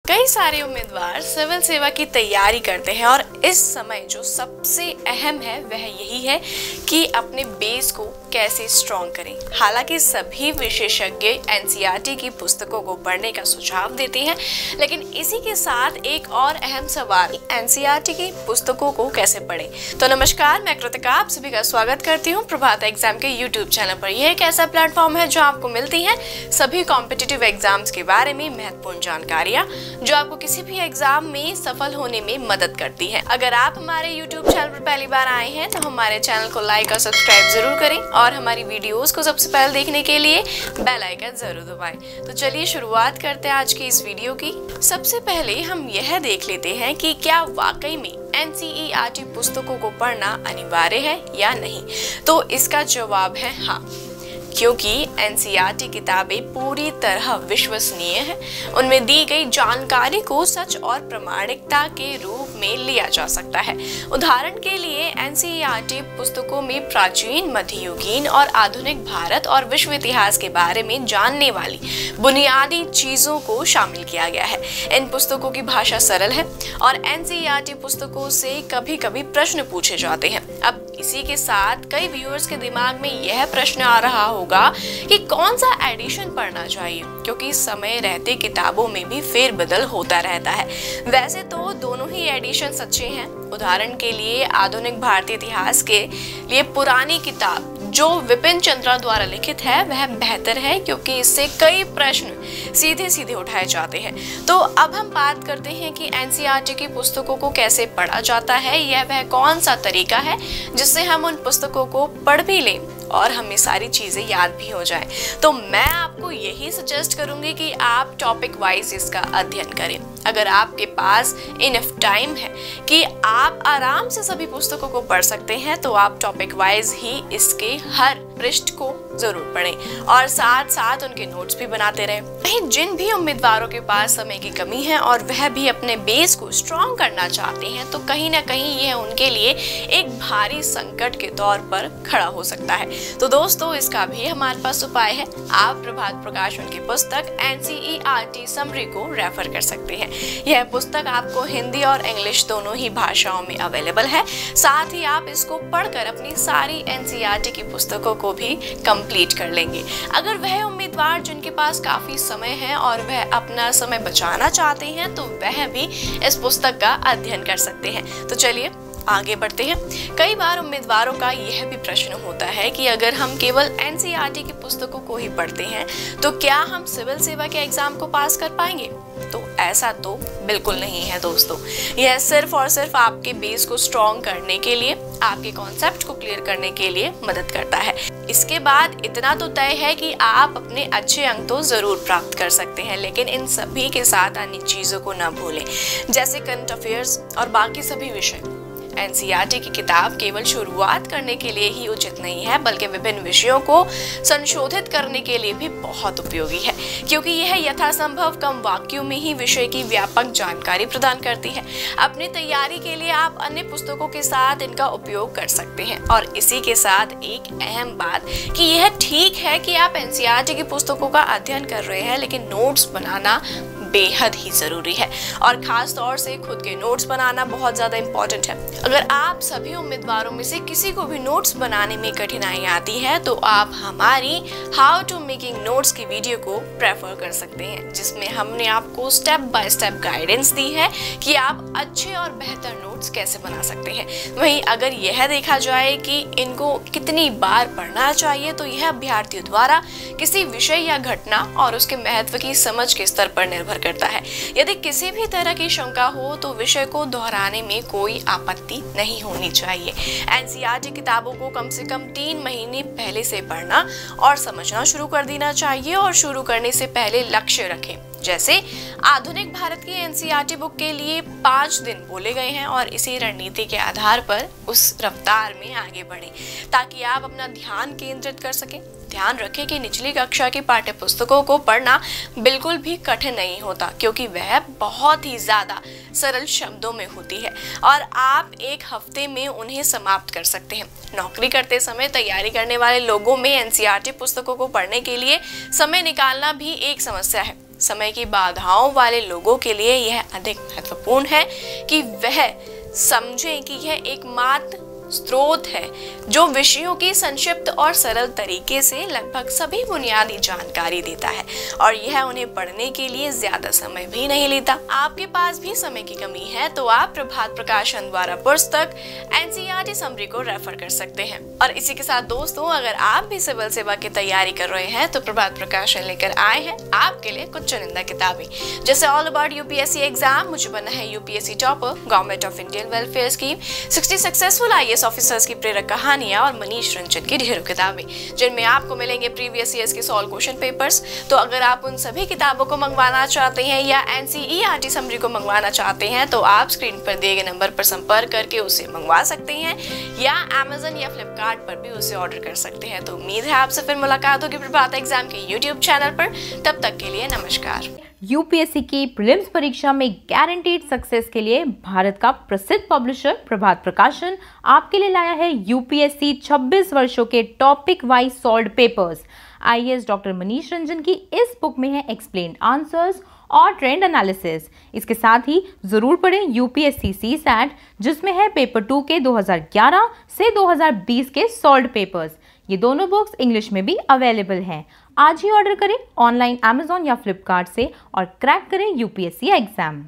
कई सारे उम्मीदवार सिविल सेवा की तैयारी करते हैं और इस समय जो सबसे अहम है वह यही है कि अपने बेस को कैसे स्ट्रॉन्ग करें। हालांकि सभी विशेषज्ञ एनसीईआरटी की पुस्तकों को पढ़ने का सुझाव देते हैं, लेकिन इसी के साथ एक और अहम सवाल, एनसीईआरटी की पुस्तकों को कैसे पढ़ें। तो नमस्कार, मैं कृतिका आप सभी का स्वागत करती हूँ प्रभात एग्जाम के यूट्यूब चैनल पर। यह एक ऐसा प्लेटफॉर्म है जो आपको मिलती है सभी कॉम्पिटिटिव एग्जाम्स के बारे में महत्वपूर्ण जानकारियाँ जो आपको किसी भी एग्जाम में सफल होने में मदद करती है। अगर आप हमारे YouTube चैनल पर पहली बार आए हैं तो हमारे चैनल को लाइक और सब्सक्राइब जरूर करें और हमारी वीडियोस को सबसे पहले देखने के लिए बेल आइकन जरूर दबाएं। तो चलिए शुरुआत करते हैं आज की इस वीडियो की। सबसे पहले हम यह देख लेते हैं कि क्या वाकई में एनसीईआरटी पुस्तकों को पढ़ना अनिवार्य है या नहीं। तो इसका जवाब है हाँ, क्योंकि एनसीईआरटी किताबें पूरी तरह विश्वसनीय हैं। उनमें दी गई जानकारी को सच और प्रामाणिकता के रूप में लिया जा सकता है। उदाहरण के लिए एनसीईआरटी पुस्तकों में प्राचीन, मध्ययुगीन और आधुनिक भारत और विश्व इतिहास के बारे में जानने वाली बुनियादी चीजों को शामिल किया गया है। इन पुस्तकों की भाषा सरल है और एनसीईआरटी पुस्तकों से कभी कभी प्रश्न पूछे जाते हैं। अब इसी के साथ कई व्यूअर्स के दिमाग में यह प्रश्न आ रहा होगा कि कौन सा एडिशन पढ़ना चाहिए, क्योंकि समय रहते किताबों में भी फेरबदल होता रहता है। वैसे तो दोनों ही एडिशन अच्छे हैं। उदाहरण के लिए आधुनिक भारतीय इतिहास के लिए पुरानी किताब जो विपिन चंद्रा द्वारा लिखित है वह बेहतर है, क्योंकि इससे कई प्रश्न सीधे सीधे उठाए जाते हैं। तो अब हम बात करते हैं कि एनसीईआरटी की पुस्तकों को कैसे पढ़ा जाता है। यह वह कौन सा तरीका है जिससे हम उन पुस्तकों को पढ़ भी लें और हमें सारी चीजें याद भी हो जाएं। तो मैं आपको यही सजेस्ट करूंगी कि आप टॉपिक वाइज इसका अध्ययन करें। अगर आपके पास इनफ टाइम है कि आप आराम से सभी पुस्तकों को पढ़ सकते हैं तो आप टॉपिक वाइज ही इसके हर पृष्ठ को जरूर पढ़ें और साथ साथ उनके नोट्स भी बनाते रहें। वहीं जिन भी उम्मीदवारों के पास समय की कमी है और वह भी अपने बेस को स्ट्रॉन्ग करना चाहते हैं तो कहीं ना कहीं यह उनके लिए एक भारी संकट के तौर पर खड़ा हो सकता है। तो दोस्तों, इसका भी हमारे पास उपाय है। आप प्रभात प्रकाशन की पुस्तक एनसीईआरटी समरी को रेफर कर सकते हैं। यह पुस्तक आपको हिंदी और इंग्लिश दोनों ही भाषाओं में अवेलेबल है। साथ ही आप इसको पढ़कर अपनी सारी एनसीईआरटी की पुस्तकों को भी कंप्लीट कर लेंगे। अगर वह उम्मीदवार जिनके पास काफी समय है और वह अपना समय बचाना चाहते हैं तो वह भी इस पुस्तक का अध्ययन कर सकते हैं। तो चलिए आगे बढ़ते हैं। कई बार उम्मीदवारों का यह भी प्रश्न होता है कि अगर हम केवल एनसीईआरटी की पुस्तकों को ही पढ़ते हैं तो क्या हम सिविल सेवा के एग्जाम को पास कर पाएंगे। तो ऐसा तो बिल्कुल नहीं है दोस्तों। यह सिर्फ और सिर्फ आपके बेस को स्ट्रॉन्ग करने के लिए, आपके कॉन्सेप्ट को क्लियर करने के लिए मदद करता है। इसके बाद इतना तो तय है कि आप अपने अच्छे अंक तो जरूर प्राप्त कर सकते हैं, लेकिन इन सभी के साथ अन्य चीजों को न भूलें, जैसे करंट अफेयर्स और बाकी सभी विषय। एनसीईआरटी की किताब केवल शुरुआत करने के लिए ही उचित नहीं है, बल्कि विभिन्न विषयों को संशोधित करने के लिए भी बहुत उपयोगी है, क्योंकि यह यथासंभव कम वाक्यों में ही विषय की व्यापक जानकारी प्रदान करती है। अपनी तैयारी के लिए आप अन्य पुस्तकों के साथ इनका उपयोग कर सकते हैं। और इसी के साथ एक अहम बात कि यह ठीक है कि आप एनसीईआरटी की पुस्तकों का अध्ययन कर रहे हैं, लेकिन नोट्स बनाना बेहद ही जरूरी है और खास तौर से खुद के नोट्स बनाना बहुत ज्यादा इम्पोर्टेंट है। अगर आप सभी उम्मीदवारों में से किसी को भी नोट्स बनाने में कठिनाई आती है तो आप हमारी हाउ टू मेकिंग नोट्स की वीडियो को प्रेफर कर सकते हैं, जिसमें हमने आपको स्टेप बाय स्टेप गाइडेंस दी है कि आप अच्छे और बेहतर नोट्स कैसे बना सकते हैं। वहीं अगर यह देखा जाए कि इनको कितनी बार पढ़ना चाहिए तो यह अभ्यर्थियों द्वारा किसी विषय या घटना और उसके महत्व की समझ के स्तर पर निर्भर करता है। यदि किसी भी तरह की शंका हो तो विषय को दोहराने में कोई आपत्ति नहीं होनी चाहिए। एनसीईआरटी किताबों को कम से कम 3 महीने पहले से पढ़ना और समझना शुरू कर देना चाहिए और शुरू करने से पहले लक्ष्य रखें। जैसे आधुनिक भारत की एनसीईआरटी बुक के लिए 5 दिन बोले गए हैं और इसी रणनीति के आधार पर उस रफ्तार में आगे बढ़ें ताकि आप अपना ध्यान केंद्रित कर सकें। ध्यान रखें कि निचली कक्षा की पाठ्य पुस्तकों को पढ़ना बिल्कुल भी कठिन नहीं होता, क्योंकि वह बहुत ही ज्यादा सरल शब्दों में होती है और आप एक हफ्ते में उन्हें समाप्त कर सकते हैं। नौकरी करते समय तैयारी करने वाले लोगों में एनसीईआरटी पुस्तकों को पढ़ने के लिए समय निकालना भी एक समस्या है। समय की बाधाओं वाले लोगों के लिए यह अधिक महत्वपूर्ण है कि वह समझें कि यह एकमात्र स्रोत है जो विषयों की संक्षिप्त और सरल तरीके से लगभग सभी बुनियादी जानकारी देता है, और यह उन्हें पढ़ने के लिए ज्यादा समय भी नहीं लेता। आपके पास भी समय की कमी है तो आप प्रभात प्रकाशन द्वारा पुस्तक एनसीईआरटी समरी को रेफर कर सकते हैं। और इसी के साथ दोस्तों, अगर आप भी सिविल सेवा की तैयारी कर रहे हैं तो प्रभात प्रकाशन लेकर आए हैं आपके लिए कुछ चुनिंदा किताबें, जैसे ऑल अबाउट यूपीएससी एग्जाम, मुझे बना है UPSC topper, government of Indian welfare scheme, 60 successful IAS officers की प्रेरक कहानियां और मनीष रंजन की ढेरों किताबें, जिनमें आपको मिलेंगे प्रीवियस ईयर्स के सॉल्व क्वेश्चन पेपर्स। तो अगर आप उन सभी किताबों को मंगवाना चाहते हैं या एनसीईआरटी समरी को मंगवाना चाहते हैं तो आप स्क्रीन पर दिए गए नंबर पर संपर्क करके उसे मंगवा सकते हैं या अमेज़न या फ्लिपकार्ट पर भी उसे ऑर्डर कर सकते हैं। तो उम्मीद है आपसे फिर मुलाकात होगी प्रभात एग्जाम के यूट्यूब चैनल पर। तब तक के लिए नमस्कार। यूपीएससी की प्रीलिम्स परीक्षा में गारंटीड सक्सेस के लिए भारत का प्रसिद्ध पब्लिशर प्रभात प्रकाशन आपके लिए लाया है यूपीएससी 26 वर्षों के topic wise solved papers. IAS doctor Manish Ranjan की इस बुक में है एक्सप्लेन्ड आंसर्स और ट्रेंड एनालिसिस। इसके साथ ही जरूर पढ़ें यूपीएससी सीसैट, जिसमें है पेपर 2 के 2011 से 2020 के सॉल्व्ड पेपर्स। ये दोनों बुक्स इंग्लिश में भी अवेलेबल हैं। आज ही ऑर्डर करें ऑनलाइन अमेज़न या फ्लिपकार्ट से और क्रैक करें यूपीएससी एग्जाम।